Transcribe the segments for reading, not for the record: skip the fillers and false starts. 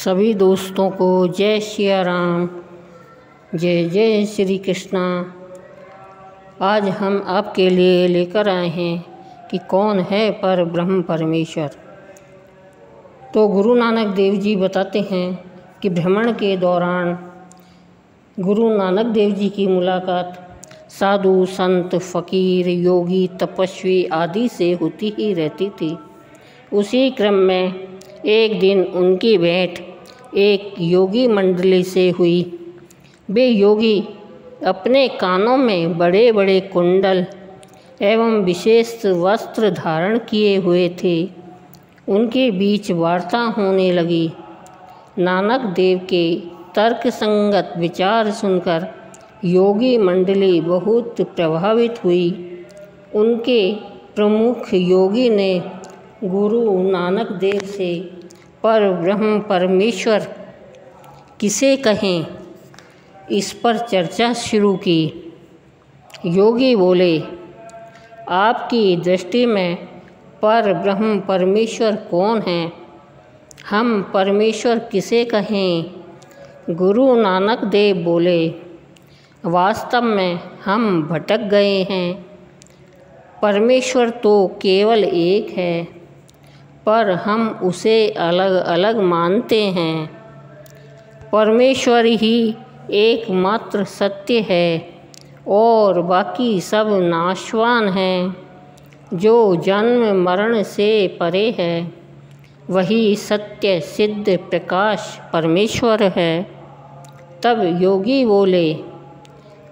सभी दोस्तों को जय सिया राम, जय जय श्री कृष्णा। आज हम आपके लिए लेकर आए हैं कि कौन है पर ब्रह्म परमेश्वर। तो गुरु नानक देव जी बताते हैं कि भ्रमण के दौरान गुरु नानक देव जी की मुलाकात साधु संत फ़कीर योगी तपस्वी आदि से होती ही रहती थी। उसी क्रम में एक दिन उनकी भेंट एक योगी मंडली से हुई। वे योगी अपने कानों में बड़े बड़े कुंडल एवं विशेष वस्त्र धारण किए हुए थे। उनके बीच वार्ता होने लगी। नानक देव के तर्क संगत विचार सुनकर योगी मंडली बहुत प्रभावित हुई। उनके प्रमुख योगी ने गुरु नानक देव से पर ब्रह्म परमेश्वर किसे कहें, इस पर चर्चा शुरू की। योगी बोले, आपकी दृष्टि में पर ब्रह्म परमेश्वर कौन है? हम परमेश्वर किसे कहें? गुरु नानक देव बोले, वास्तव में हम भटक गए हैं। परमेश्वर तो केवल एक है, पर हम उसे अलग अलग मानते हैं। परमेश्वर ही एकमात्र सत्य है और बाकी सब नाशवान हैं। जो जन्म मरण से परे है वही सत्य सिद्ध प्रकाश परमेश्वर है। तब योगी बोले,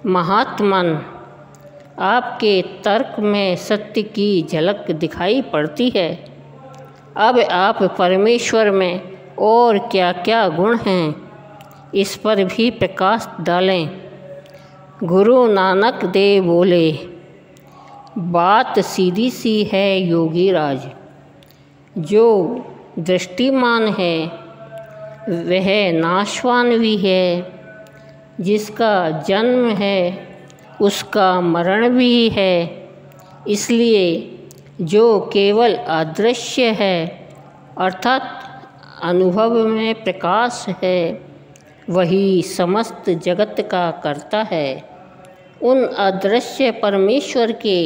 महात्मन, आपके तर्क में सत्य की झलक दिखाई पड़ती है। अब आप परमेश्वर में और क्या क्या गुण हैं, इस पर भी प्रकाश डालें। गुरु नानक देव बोले, बात सीधी सी है योगी राज। जो दृष्टिमान है वह नाशवान भी है। जिसका जन्म है उसका मरण भी है। इसलिए जो केवल अदृश्य है अर्थात अनुभव में प्रकाश है वही समस्त जगत का कर्ता है। उन अदृश्य परमेश्वर के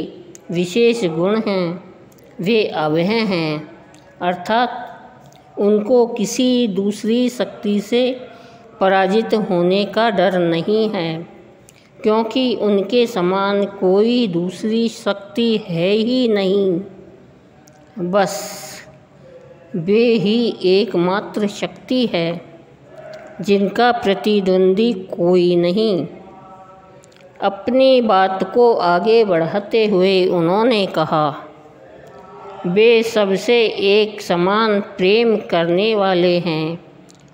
विशेष गुण हैं, वे अभय हैं, अर्थात उनको किसी दूसरी शक्ति से पराजित होने का डर नहीं है, क्योंकि उनके समान कोई दूसरी शक्ति है ही नहीं। बस वे ही एकमात्र शक्ति है जिनका प्रतिद्वंदी कोई नहीं। अपनी बात को आगे बढ़ाते हुए उन्होंने कहा, वे सबसे एक समान प्रेम करने वाले हैं।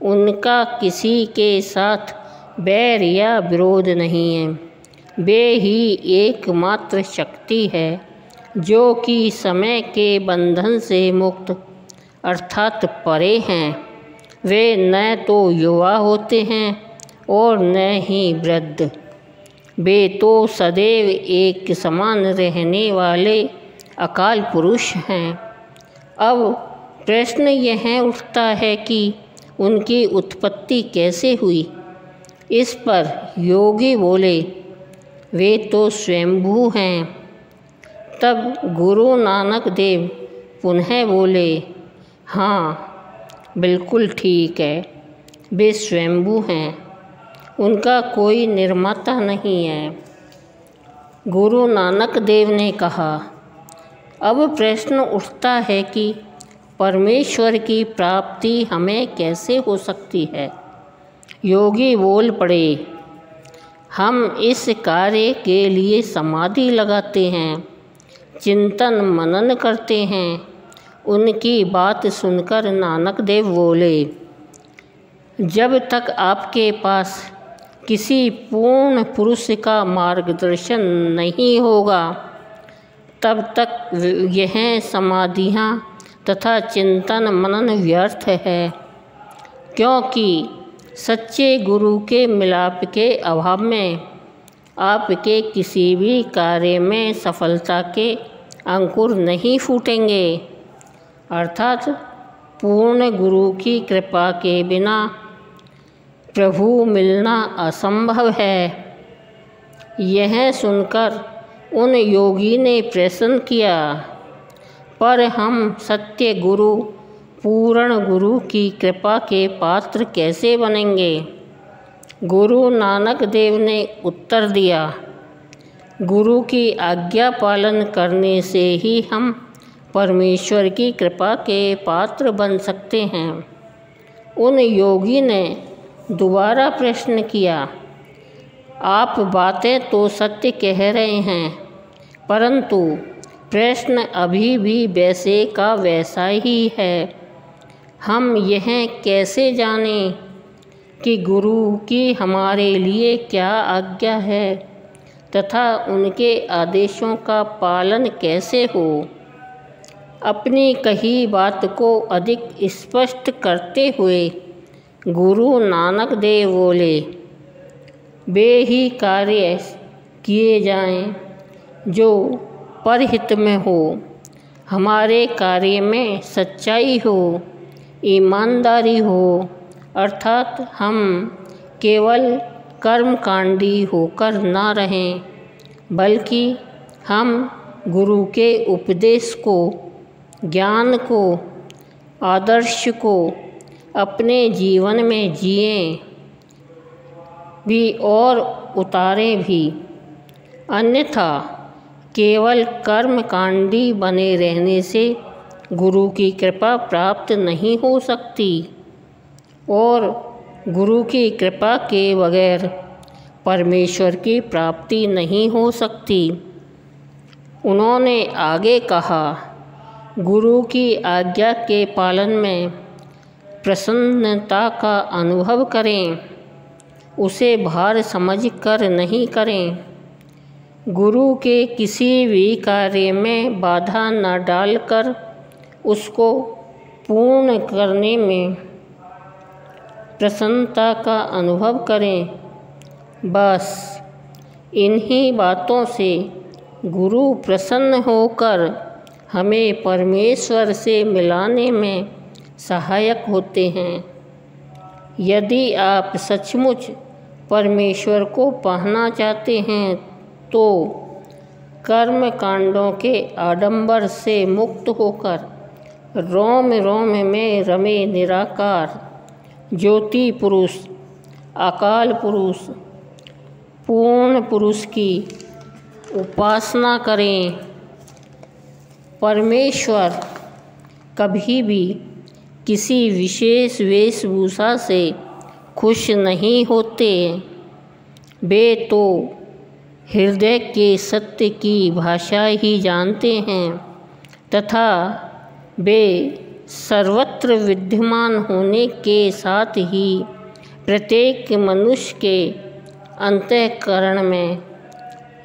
उनका किसी के साथ बैर या विरोध नहीं है। वे ही एकमात्र शक्ति है जो कि समय के बंधन से मुक्त अर्थात परे हैं। वे न तो युवा होते हैं और न ही वृद्ध। वे तो सदैव एक समान रहने वाले अकाल पुरुष हैं। अब प्रश्न यह उठता है कि उनकी उत्पत्ति कैसे हुई। इस पर योगी बोले, वे तो स्वयंभू हैं। तब गुरु नानक देव पुनः बोले, हाँ बिल्कुल ठीक है, वे स्वयंभू हैं, उनका कोई निर्माता नहीं है। गुरु नानक देव ने कहा, अब प्रश्न उठता है कि परमेश्वर की प्राप्ति हमें कैसे हो सकती है। योगी बोल पड़े, हम इस कार्य के लिए समाधि लगाते हैं, चिंतन मनन करते हैं। उनकी बात सुनकर नानक देव बोले, जब तक आपके पास किसी पूर्ण पुरुष का मार्गदर्शन नहीं होगा तब तक यह समाधियाँ तथा चिंतन मनन व्यर्थ है, क्योंकि सच्चे गुरु के मिलाप के अभाव में आपके किसी भी कार्य में सफलता के अंकुर नहीं फूटेंगे। अर्थात पूर्ण गुरु की कृपा के बिना प्रभु मिलना असंभव है। यह सुनकर उन योगी ने प्रश्न किया, पर हम सत्य गुरु पूर्ण गुरु की कृपा के पात्र कैसे बनेंगे? गुरु नानक देव ने उत्तर दिया, गुरु की आज्ञा पालन करने से ही हम परमेश्वर की कृपा के पात्र बन सकते हैं। उन योगी ने दोबारा प्रश्न किया, आप बातें तो सत्य कह रहे हैं, परंतु प्रश्न अभी भी वैसे का वैसा ही है। हम यह कैसे जानें कि गुरु की हमारे लिए क्या आज्ञा है तथा उनके आदेशों का पालन कैसे हो? अपनी कही बात को अधिक स्पष्ट करते हुए गुरु नानक देव बोले, वे ही कार्य किए जाएं जो परहित में हो, हमारे कार्य में सच्चाई हो, ईमानदारी हो, अर्थात हम केवल कर्मकांडी होकर ना रहें, बल्कि हम गुरु के उपदेश को, ज्ञान को, आदर्श को अपने जीवन में जिएं भी और उतारें भी। अन्यथा केवल कर्मकांडी बने रहने से गुरु की कृपा प्राप्त नहीं हो सकती और गुरु की कृपा के बगैर परमेश्वर की प्राप्ति नहीं हो सकती। उन्होंने आगे कहा, गुरु की आज्ञा के पालन में प्रसन्नता का अनुभव करें, उसे भार समझकर नहीं करें। गुरु के किसी भी कार्य में बाधा न डालकर उसको पूर्ण करने में प्रसन्नता का अनुभव करें। बस इन्हीं बातों से गुरु प्रसन्न होकर हमें परमेश्वर से मिलाने में सहायक होते हैं। यदि आप सचमुच परमेश्वर को पाना चाहते हैं तो कर्म कांडों के आडंबर से मुक्त होकर रोम रोम में रमे निराकार ज्योति पुरुष, अकाल पुरुष, पूर्ण पुरुष की उपासना करें। परमेश्वर कभी भी किसी विशेष वेशभूषा से खुश नहीं होते। वे तो हृदय के सत्य की भाषा ही जानते हैं तथा वे सर्वत्र विद्यमान होने के साथ ही प्रत्येक मनुष्य के अंतःकरण में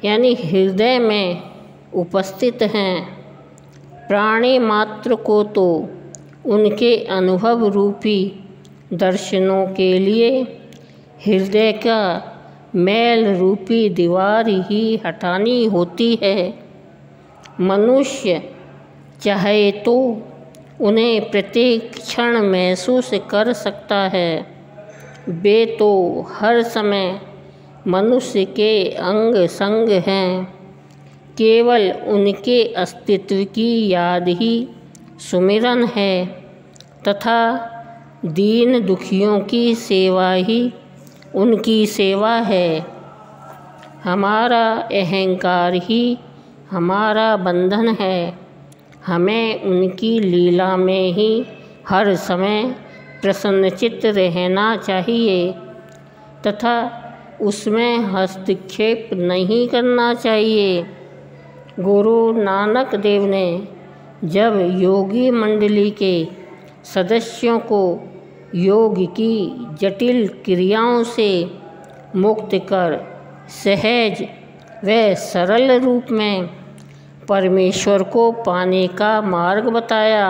यानी हृदय में उपस्थित हैं। प्राणी मात्र को तो उनके अनुभव रूपी दर्शनों के लिए हृदय का मैल रूपी दीवार ही हटानी होती है। मनुष्य चाहे तो उन्हें प्रत्येक क्षण महसूस कर सकता है। वे तो हर समय मनुष्य के अंग संग हैं। केवल उनके अस्तित्व की याद ही सुमिरन है तथा दीन दुखियों की सेवा ही उनकी सेवा है। हमारा अहंकार ही हमारा बंधन है। हमें उनकी लीला में ही हर समय प्रसन्नचित्त रहना चाहिए तथा उसमें हस्तक्षेप नहीं करना चाहिए। गुरु नानक देव ने जब योगी मंडली के सदस्यों को योग की जटिल क्रियाओं से मुक्त कर सहज व सरल रूप में परमेश्वर को पाने का मार्ग बताया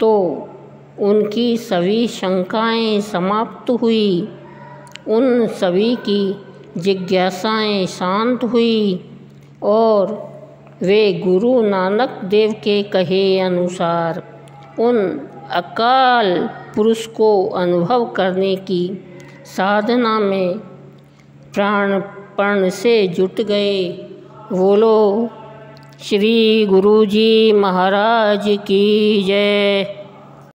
तो उनकी सभी शंकाएं समाप्त हुई। उन सभी की जिज्ञासाएं शांत हुई और वे गुरु नानक देव के कहे अनुसार उन अकाल पुरुष को अनुभव करने की साधना में प्राणपण से जुट गए। बोलो श्री गुरु जी महाराज की जय।